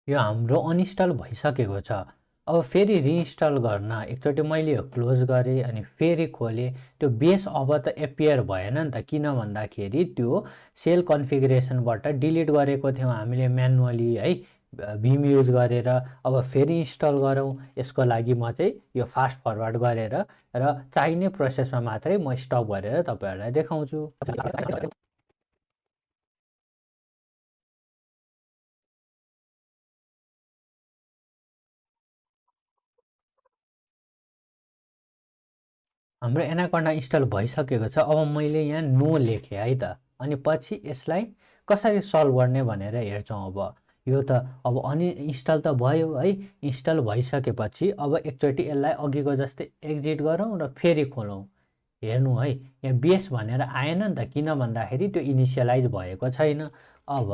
यो हाम्रो अनइन्स्टल भइसकेको छ। अब फेरि रिइन्स्टल गर्न एकचोटि मैले यो क्लोज गरेँ अनि फेरि खोलेँ। त्यो बेस अब त एपियर भएन नि त, किन भन्दाखेरि त्यो सेल कन्फिगरेसनबाट डिलिट गरेको थियौँ हामीले म्यानुअली है, भिम युज गरेर। अब फेरि इन्स्टल गरौँ। यसको लागि म चाहिँ यो फास्ट फरवर्ड गरेर र चाहिने प्रोसेसमा मात्रै म स्टप गरेर तपाईँहरूलाई देखाउँछु। हाम्रो एनाकोन्डा इन्स्टल भइसकेको छ। अब मैले यहाँ नो लेखेँ है त, अनि पछि यसलाई कसरी सल्भ गर्ने भनेर हेर्छौँ। अब यो त अब इन्स्टल त भयो है। इन्स्टल भइसकेपछि अब एकचोटि यसलाई अघिको जस्तै एक्जिट गरौँ र फेरि खोलौँ। हेर्नु है, यहाँ बेस भनेर आएन नि त, किन भन्दाखेरि त्यो इनिसियलाइज भएको छैन। अब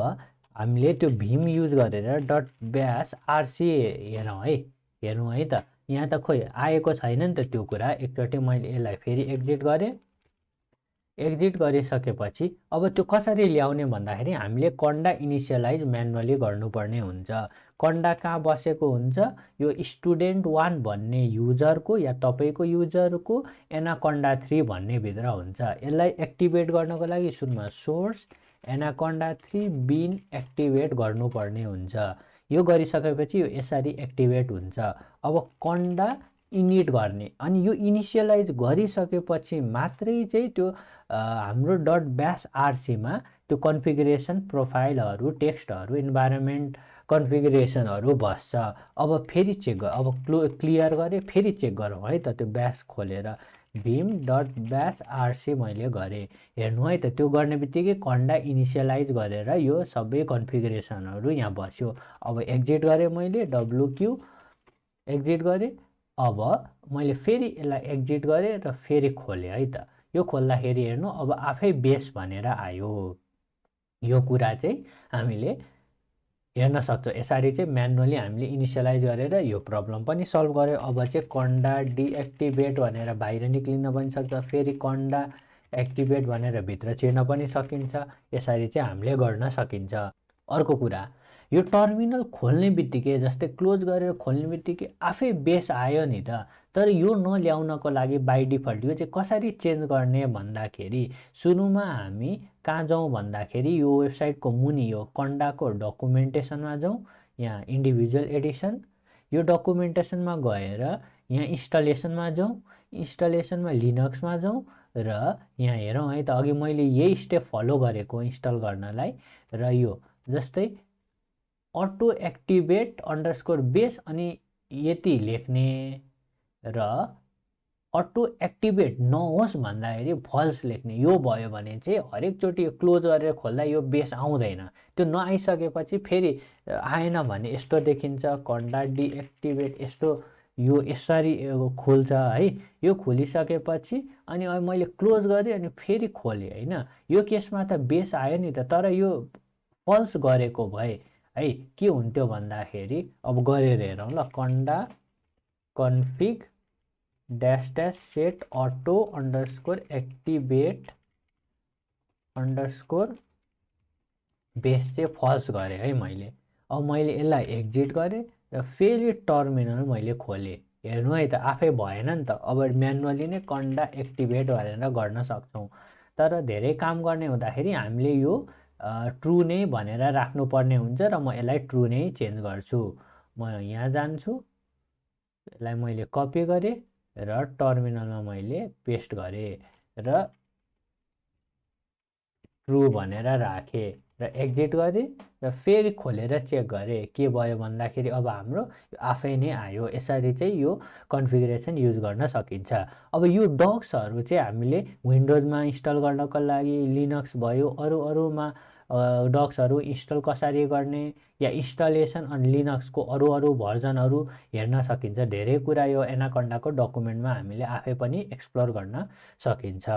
हामीले त्यो भिम युज गरेर डट ब्यास आरसी हेरौँ है, हेर्नु है त, यहाँ त खोइ आएको छैन नि त त्यो कुरा। एकचोटि मैले यसलाई फेरि एक्जिट गरेँ। एक्जिट गरिसकेपछि अब त्यो कसरी ल्याउने भन्दाखेरि हामीले कन्डा इनिसियलाइज म्यानुअली गर्नुपर्ने हुन्छ। कन्डा कहाँ बसेको हुन्छ? यो स्टुडेन्ट 1 भन्ने युजरको या तपाईँको युजरको एनाकोन्डा 3 भन्ने भित्र हुन्छ। यसलाई एक्टिभेट गर्नको लागि सुरुमा सोर्स एनाकोन्डा 3 बिन एक्टिभेट गर्नुपर्ने हुन्छ। यो गरिसकेपछि यो यसरी एक्टिभेट हुन्छ। अब कन्डा इनिट गर्ने, अनि यो इनिसियलाइज गरिसकेपछि मात्रै चाहिँ त्यो हाम्रो डट ब्यास आरसीमा त्यो कन्फिगरेसन प्रोफाइलहरू, टेक्स्टहरू, इन्भाइरोमेन्ट कन्फिगरेसनहरू बस्छ। अब फेरि चेक गर, अब क्लियर गरेँ, फेरि चेक गरौँ है त। त्यो ब्यास खोलेर भिम डट ब्यास आरसी मैले गरेँ। हेर्नु है त, त्यो गर्ने बित्तिकै कन्डा इनिसियलाइज गरेर यो सबै कन्फिगरेसनहरू यहाँ बस्यो। अब एक्जिट गरेँ मैले, डब्लुक्यू एक्जिट गरेँ। अब मैले फेरि यसलाई एक्जिट गरेँ र फेरि खोलेँ है त। यो खोल्दाखेरि हेर्नु अब आफै बेस भनेर आयो। यो कुरा चाहिँ हामीले हेर्न सक्छौँ। यसरी चाहिँ म्यानुअली हामीले इनिसियलाइज गरेर यो प्रब्लम पनि सल्भ गर्यो। अब चाहिँ कन्डा डिएक्टिभेट भनेर बाहिर निक्लिन पनि सक्छ, फेरि कन्डा एक्टिभेट भनेर भित्र छिर्न पनि सकिन्छ। यसरी चाहिँ हामीले गर्न सकिन्छ। अर्को कुरा, यो टर्मिनल खोल्ने बित्तिकै जस्तै क्लोज गरेर खोल्ने बित्तिकै आफै बेस आयो नि त। तर यो नल्याउनको लागि बाई डिफल्ट यो चाहिँ कसरी चेन्ज गर्ने भन्दाखेरि सुरुमा हामी कहाँ जाउँ भन्दाखेरि यो वेबसाइटको मुनि यो कन्डाको डकुमेन्टेसनमा जाउँ। यहाँ इन्डिभिजुअल एडिसन, यो डकुमेन्टेसनमा गएर यहाँ इन्स्टलेसनमा जाउँ। इन्स्टलेसनमा लिनक्समा जाउँ र यहाँ हेरौँ है त, अघि मैले यही स्टेप फलो गरेको इन्स्टल गर्नलाई। र यो जस्तै अटो एक्टिभेट अन्डरस्कोर बेस अनि यति लेख्ने र अटो एक्टिभेट नहोस् भन्दाखेरि फल्स लेख्ने। यो भयो भने चाहिँ हरेकचोटि क्लोज गरेर खोल्दा यो बेस आउँदैन। त्यो नआइसकेपछि फेरि आएन भने यस्तो देखिन्छ, कन्डा डिएक्टिभेट यस्तो यो यसरी खोल्छ है। यो खोलिसकेपछि अनि अब मैले क्लोज गरेँ अनि फेरि खोलेँ होइन। यो केसमा त बेस आयो नि त, तर यो फल्स गरेको भए है के हुन्थ्यो भन्दाखेरि, अब गरेर हेरौँ ल, conda config dash dash set auto underscore activate underscore base चाहिँ फल्स गरेँ है मैले। अब मैले यसलाई एक्जिट गरेँ र फेरि टर्मिनल मैले खोलेँ। हेर्नु है त, आफै भएन नि त। अब म्यानुअली नै कन्डा एक्टिभेट भनेर गर्न सक्छौँ। तर धेरै काम गर्ने हुँदाखेरि हामीले यो ट्रु नै भनेर राख्नुपर्ने हुन्छ र म यसलाई ट्रु नै चेन्ज गर्छु। म यहाँ जान्छु, यसलाई मैले कपी गरेँ र टर्मिनलमा मैले पेस्ट गरेँ र ट्रु भनेर राखेँ र एक्जिट गरेँ र फेरि खोलेर चेक गरेँ के भयो भन्दाखेरि अब हाम्रो आफै नै आयो। यसरी चाहिँ यो कन्फिगरेसन युज गर्न सकिन्छ। अब यो डक्सहरू चाहिँ हामीले विन्डोजमा इन्स्टल गर्नको लागि, लिनक्स भयो, अरूमा डक्सहरू इन्स्टल कसरी गर्ने या इन्स्टलेसन अनि लिनक्सको अरू भर्जनहरू हेर्न सकिन्छ। धेरै कुरा यो एनाकोन्डाको डकुमेन्टमा हामीले आफै पनि एक्सप्लोर गर्न सकिन्छ।